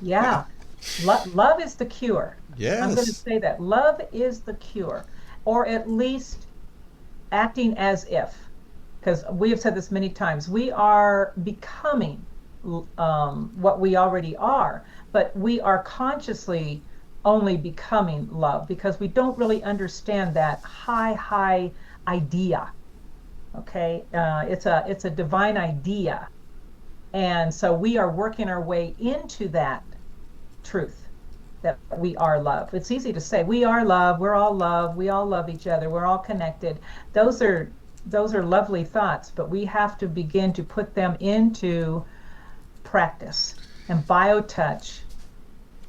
Yeah. Love is the cure. I'm going to Yes. say that. Love is the cure, or at least acting as if, because we have said this many times, we are becoming what we already are, but we are consciously only becoming love because we don't really understand that high idea. Okay, it's a divine idea, and so we are working our way into that truth that we are love. It's easy to say we are love, we're all love, we all love each other, we're all connected. Those are those are lovely thoughts, but we have to begin to put them into practice. And BioTouch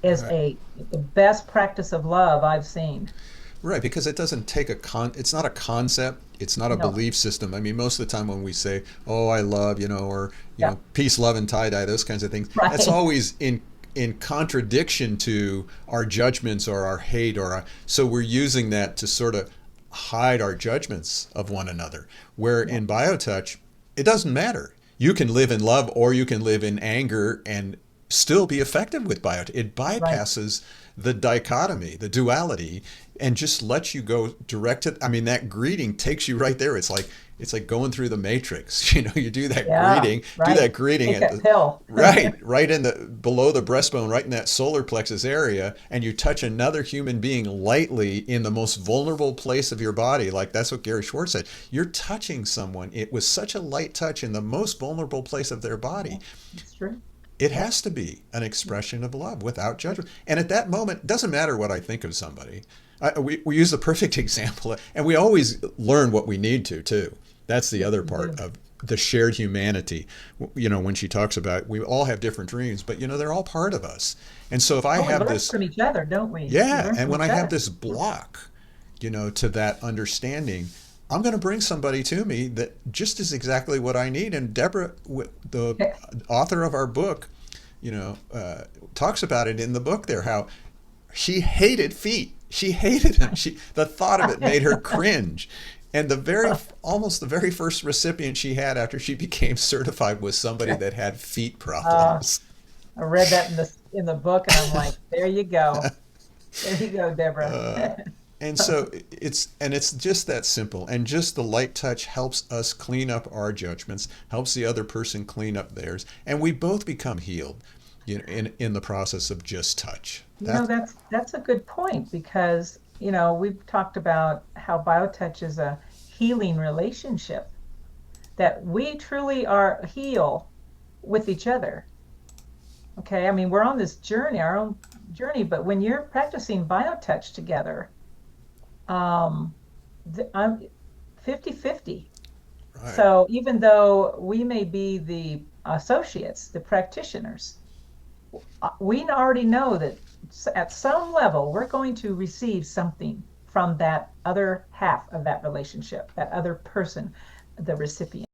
is Right. a the best practice of love I've seen. Right, because it doesn't take it's not a concept, it's not a No. belief system. I mean, most of the time when we say, "Oh, I love," or Yeah. peace, love, and tie dye, those kinds of things, that's Right. always in contradiction to our judgments or our hate so we're using that to sort of hide our judgments of one another. Where Yeah. in BioTouch, it doesn't matter. You can live in love or you can live in anger and still be effective with BioTouch. It Right. bypasses the dichotomy, the duality, and just lets you go direct to. I mean, that greeting takes you right there. It's like going through the matrix. You Yeah. do Right. that greeting Take at that the pill. right in the below the breastbone, right in that solar plexus area, and you touch another human being lightly in the most vulnerable place of your body. Like that's what Gary Schwartz said. You're touching someone. It was such a light touch in the most vulnerable place of their body. Yeah, it's true. It Yep. has to be an expression of love without judgment. And at that moment, it doesn't matter what I think of somebody. We use the perfect example, and we always learn what we need to, too. That's the Yes, other we part do. of the shared humanity. When she talks about we all have different dreams, but, they're all part of us. And so if I Well, we have learn this, from each other, don't we? We yeah, learn and from when I each have other. this block, to that understanding, I'm going to bring somebody to me that just is exactly what I need. And Deborah, the author of our book, talks about it in the book there, how she hated feet. She hated them. The thought of it made her cringe. And almost the very first recipient she had after she became certified was somebody that had feet Uh, problems. I read that in the book, and I'm like, there you go. There you go, Deborah. And so it's just that simple. And just the light touch helps us clean up our judgments, helps the other person clean up theirs, and we both become healed, in the process of just touch. That's a good point because, we've talked about how BioTouch is a healing relationship, that we truly are heal with each other. Okay. I mean, we're on this journey, our own journey, but when you're practicing BioTouch together, um, I'm 50-50. Right. So even though we may be the associates, the practitioners, we already know that at some level we're going to receive something from that other half of that relationship, that other person, the recipient.